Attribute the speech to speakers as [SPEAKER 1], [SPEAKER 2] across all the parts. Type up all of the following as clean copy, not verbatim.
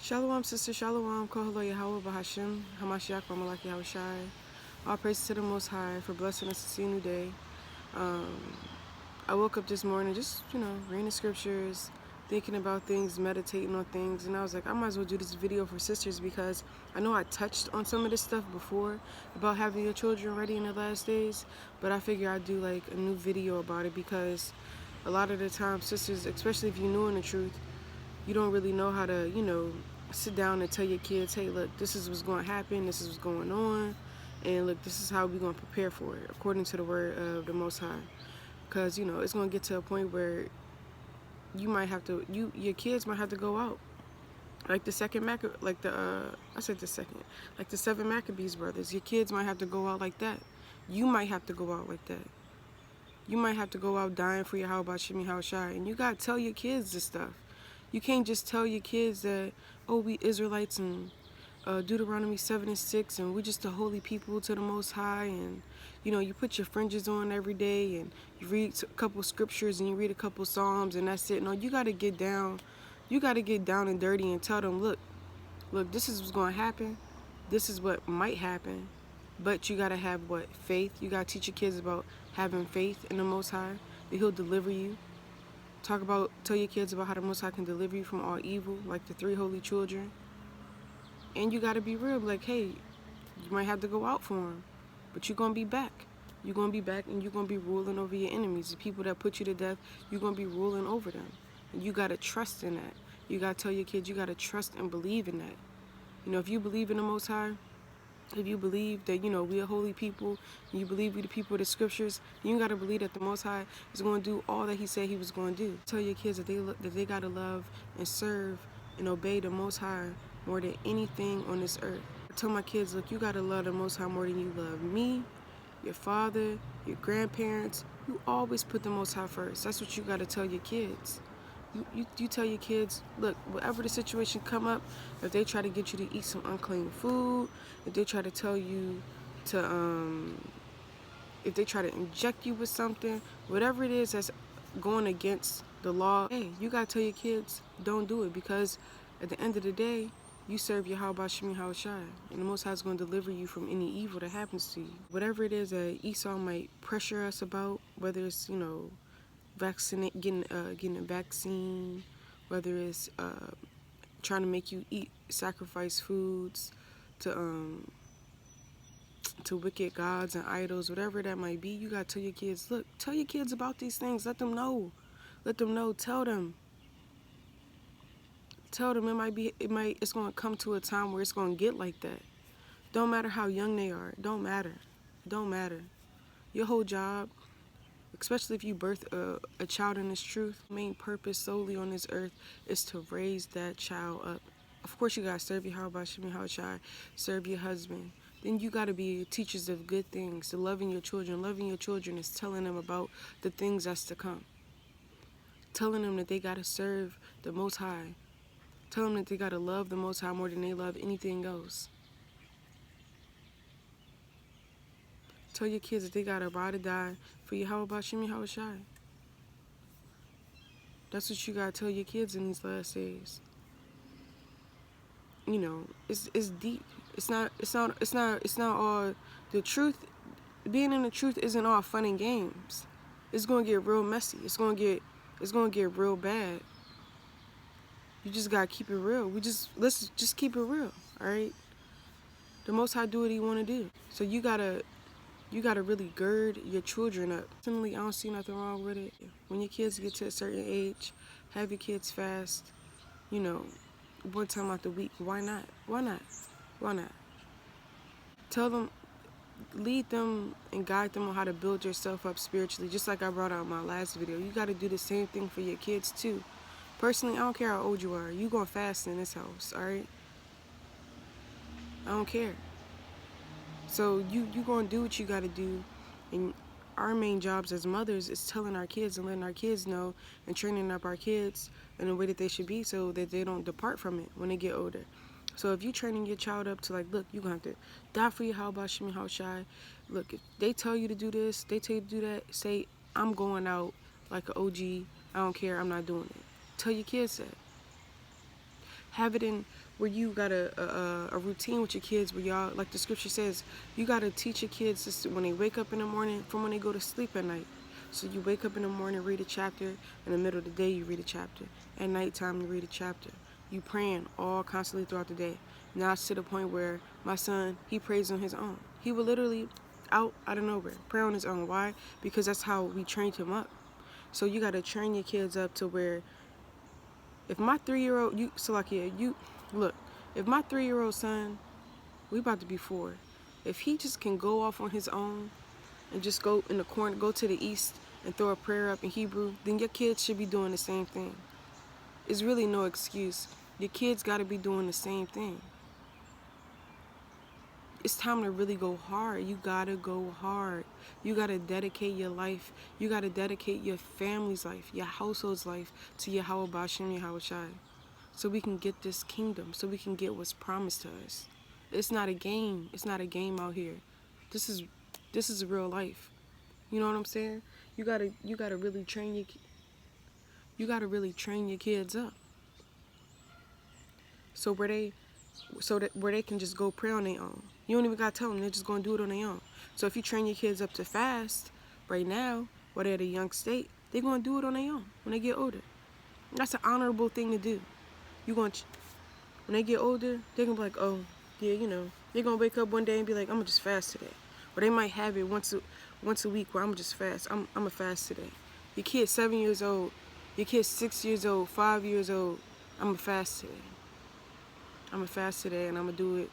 [SPEAKER 1] Shalawam, sister Shalawam, Kohalo Yahweh Bahashim, Hamashiach, Mamalaki Hawashai. All praise to the Most High for blessing us to see a new day. I woke up this morning just, reading the scriptures, thinking about things, meditating on things, and I was like, I might as well do this video for sisters because I know I touched on some of this stuff before about having your children ready in the last days, but I figure I'd do like a new video about it because a lot of the time, sisters, especially if you're new in the truth, you don't really know how to, sit down and tell your kids, hey, look, this is what's going to happen, this is what's going on, and look, this is how we're going to prepare for it, according to the word of the Most High. Because, it's going to get to a point where you might have to, your kids might have to go out. Like the second like the seven Maccabees brothers. Your kids might have to go out like that. You might have to go out like that. You might have to go out dying for your how about Shimi how shy. And you got to tell your kids this stuff. You can't just tell your kids that, oh, we Israelites and Deuteronomy 7:6 and we're just the holy people to the Most High, and you put your fringes on every day and you read a couple scriptures and you read a couple psalms and that's it. No, you got to get down and dirty and tell them, look, this is what's going to happen, this is what might happen, but you got to have what? Faith. You got to teach your kids about having faith in the Most High, that He'll deliver you. Tell your kids about how the Most High can deliver you from all evil, like the three holy children. And you got to be real, like, hey, you might have to go out for them, but you're going to be back. You're going to be back and you're going to be ruling over your enemies. The people that put you to death, you're going to be ruling over them. And you got to trust in that. You got to tell your kids you got to trust and believe in that. If you believe in the Most High, if you believe that, we are holy people, and you believe we the people of the scriptures, you got to believe that the Most High is going to do all that He said He was going to do. Tell your kids that they got to love and serve and obey the Most High more than anything on this earth. I tell my kids, look, you got to love the Most High more than you love me, your father, your grandparents. You always put the Most High first. That's what you got to tell your kids. You tell your kids, look, whatever the situation come up, if they try to get you to eat some unclean food, if they try to tell you to, if they try to inject you with something, whatever it is that's going against the law, hey, you got to tell your kids, don't do it, because at the end of the day, you serve your how about Shemi how Shai, and the Most High is going to deliver you from any evil that happens to you. Whatever it is that Esau might pressure us about, whether it's, getting a vaccine, whether it's trying to make you sacrifice foods to wicked gods and idols, whatever that might be, you gotta tell your kids, look, tell your kids about these things. Let them know. Tell them it's gonna come to a time where it's gonna get like that. Don't matter how young they are. Don't matter. Your whole job, especially if you birth a child in this truth, main purpose solely on this earth is to raise that child up. Of course, you gotta serve your how about Shemi how Shai, serve your husband. Then you gotta be teachers of good things, to loving your children. Loving your children is telling them about the things that's to come. Telling them that they gotta serve the Most High. Telling them that they gotta love the Most High more than they love anything else. Tell your kids that they gotta ride or die for your how about Shemi how Shai. That's what you gotta tell your kids in these last days. It's deep. It's not all the truth. Being in the truth isn't all fun and games. It's gonna get real messy. It's gonna get real bad. You just gotta keep it real. Let's just keep it real, all right? The Most High do what He wanna do. So you gotta really gird your children up. Personally, I don't see nothing wrong with it. When your kids get to a certain age, have your kids fast, one time out the week. Why not? Tell them, lead them and guide them on how to build yourself up spiritually, just like I brought out in my last video. You got to do the same thing for your kids too. Personally, I don't care how old you are. You gonna fast in this house, all right? I don't care. So you gonna do what you got to do, and our main jobs as mothers is telling our kids and letting our kids know and training up our kids in the way that they should be so that they don't depart from it when they get older. So if you're training your child up to like, look, you're going to have to die for your how about Shemi how Shai. Look, if they tell you to do this, they tell you to do that, say, I'm going out like an OG. I don't care. I'm not doing it. Tell your kids that. Have it in where you got a routine with your kids where y'all, like the scripture says, you got to teach your kids this when they wake up in the morning from when they go to sleep at night. So you wake up in the morning, read a chapter. In the middle of the day, you read a chapter. At nighttime, you read a chapter. You praying all constantly throughout the day. Now it's to the point where my son, he prays on his own. He will literally out of nowhere pray on his own. Why? Because that's how we trained him up. So you got to train your kids up to where if my 3-year-old, look, if my 3-year-old son, we about to be 4, if he just can go off on his own and just go in the corner, go to the east and throw a prayer up in Hebrew, then your kids should be doing the same thing. It's really no excuse. Your kids got to be doing the same thing. It's time to really go hard. You gotta go hard. You gotta dedicate your life. You gotta dedicate your family's life, your household's life to Yahweh Bashem, Yahweh Shai. So we can get this kingdom, so we can get what's promised to us. It's not a game. It's not a game out here. This is real life. You know what I'm saying? You gotta really train your kids up. So where they can just go pray on their own. You don't even got to tell them. They're just going to do it on their own. So if you train your kids up to fast right now, while they're at a young state, they're going to do it on their own when they get older. That's an honorable thing to do. When they get older, they're going to be like, oh, yeah, they're going to wake up one day and be like, I'm going to just fast today. Or they might have it once a week where I'm going to just fast. I'm going to fast today. Your kid's 7 years old. Your kid's 6 years old, 5 years old. I'm going to fast today. I'm going to fast today and I'm going to do it,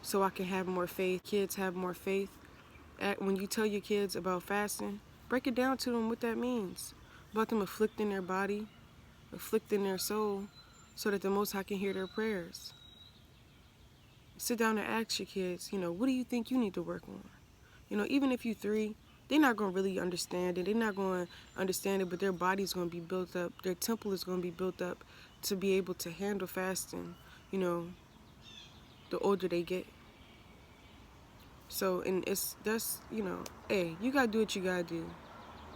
[SPEAKER 1] so I can have more faith. Kids have more faith. When you tell your kids about fasting, break it down to them what that means. About them afflicting their body, afflicting their soul, so that the Most High can hear their prayers. Sit down and ask your kids, what do you think you need to work on? Even if you're 3, they're not going to really understand it. They're not going to understand it, but their body's going to be built up. Their temple is going to be built up to be able to handle fasting, the older they get. So, and hey, you got to do what you got to do.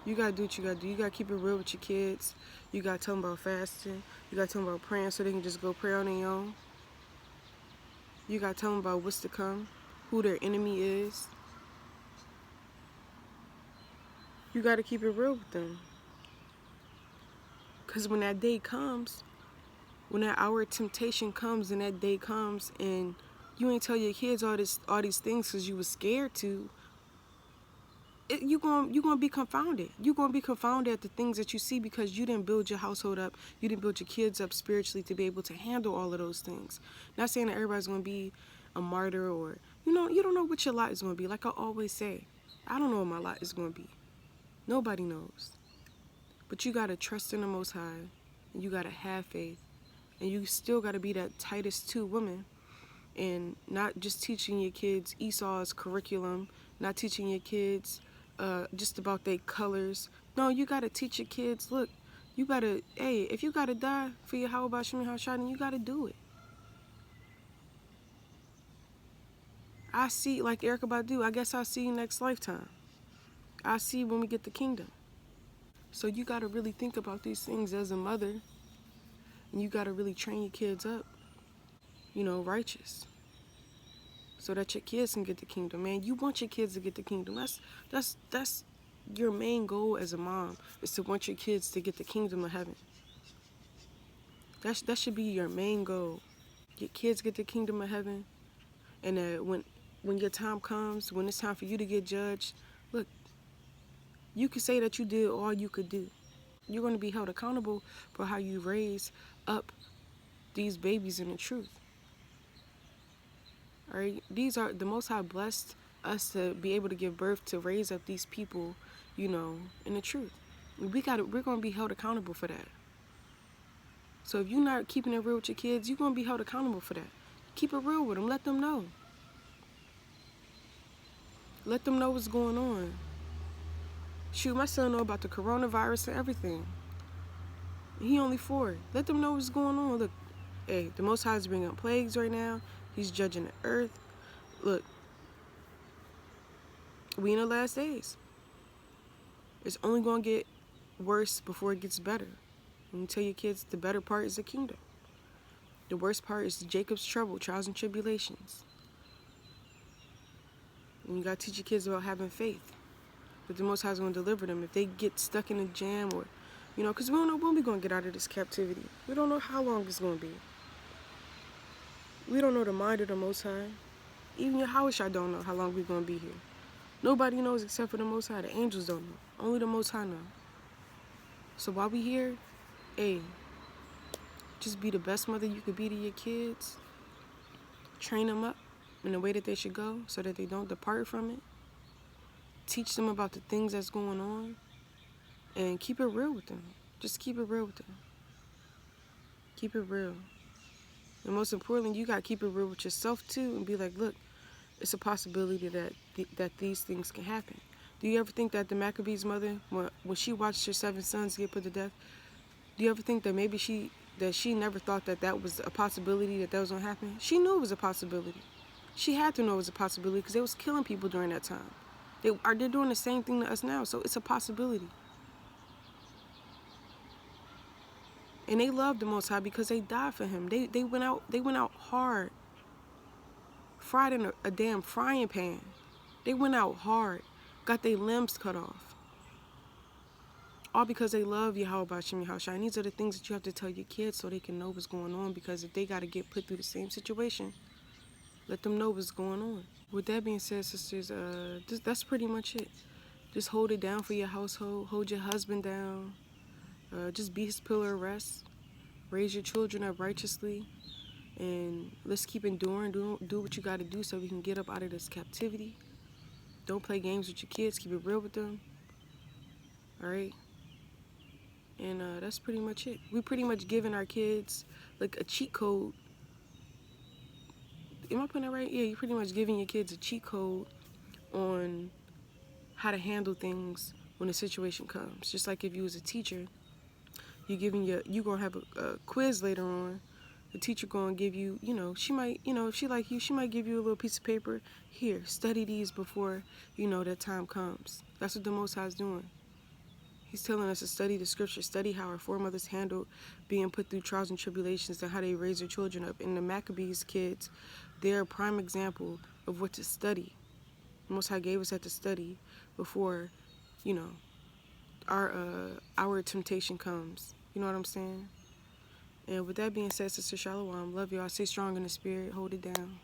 [SPEAKER 1] You got to do what you got to do. You got to keep it real with your kids. You got to tell them about fasting. You got to tell them about praying so they can just go pray on their own. You got to tell them about what's to come, who their enemy is. You got to keep it real with them. Because when that day comes, when that hour of temptation comes and that day comes and you ain't tell your kids all these things because you was scared to, you're gonna be confounded. You're gonna be confounded at the things that you see because you didn't build your household up. You didn't build your kids up spiritually to be able to handle all of those things. Not saying that everybody's gonna be a martyr or, you don't know what your lot is gonna be. Like I always say, I don't know what my lot is gonna be. Nobody knows. But you gotta trust in the Most High and you gotta have faith. And you still got to be that Titus 2 woman and not just teaching your kids Esau's curriculum, not teaching your kids just about their colors. No, you got to teach your kids, look, you got to, hey, if you got to die for your how about Shemi Hashai, then you got to do it. I see, like Erykah Badu, I guess I'll see you next lifetime. I'll see you when we get the kingdom. So you got to really think about these things as a mother. And you got to really train your kids up, righteous. So that your kids can get the kingdom, man. You want your kids to get the kingdom. That's your main goal as a mom, is to want your kids to get the kingdom of heaven. That should be your main goal. Your kids get the kingdom of heaven. And when your time comes, when it's time for you to get judged, look, you can say that you did all you could do. You're going to be held accountable for how you raise up these babies in the truth. All right, these are the Most High blessed us to be able to give birth to raise up these people, in the truth. We're going to be held accountable for that. So if you're not keeping it real with your kids, you're going to be held accountable for that. Keep it real with them. Let them know. Let them know what's going on. Shoot, my son know about the coronavirus and everything. He only 4. Let them know what's going on. Look, hey, the Most High is bringing up plagues right now. He's judging the earth. Look, we in the last days. It's only going to get worse before it gets better. And you tell your kids the better part is the kingdom. The worst part is Jacob's trouble, trials and tribulations. And you got to teach your kids about having faith. That the Most High is going to deliver them. If they get stuck in a jam or, because we don't know when we're going to get out of this captivity. We don't know how long it's going to be. We don't know the mind of the Most High. Even Yahweh don't know how long we're going to be here. Nobody knows except for the Most High. The angels don't know. Only the Most High know. So while we here, hey, just be the best mother you could be to your kids. Train them up in the way that they should go so that they don't depart from it. Teach them about the things that's going on. And keep it real with them. Just keep it real with them. Keep it real. And most importantly, you got to keep it real with yourself too and be like, look, it's a possibility that these things can happen. Do you ever think that the Maccabees' mother, when she watched her 7 sons get put to death, do you ever think that maybe she never thought that was a possibility, that was going to happen? She knew it was a possibility. She had to know it was a possibility because they was killing people during that time. They're doing the same thing to us now, so it's a possibility. And they loved the Most High because they died for him. They went out hard. Fried in a damn frying pan. They went out hard. Got their limbs cut off. All because they love Yahweh B'Shem Yahushua. And these are the things that you have to tell your kids so they can know what's going on. Because if they got to get put through the same situation, let them know what's going on. With that being said, sisters, that's pretty much it. Just hold it down for your household. Hold your husband down. Just be his pillar of rest. Raise your children up righteously. And let's keep enduring. Do what you got to do so we can get up out of this captivity. Don't play games with your kids. Keep it real with them. All right? And that's pretty much it. We pretty much giving our kids like a cheat code. Am I putting that right? Yeah, you're pretty much giving your kids a cheat code on how to handle things when a situation comes. Just like if you was a teacher, you're gonna have a quiz later on. The teacher gonna give you, she might, if she like you, she might give you a little piece of paper. Here, study these before, that time comes. That's what the Most High is doing. He's telling us to study the scripture, study how our foremothers handled being put through trials and tribulations and how they raised their children up. And the Maccabees kids, they're a prime example of what to study. The Most High gave us that to study before, our temptation comes. You know what I'm saying? And with that being said, Sister Shalawam, love y'all. Stay strong in the spirit. Hold it down.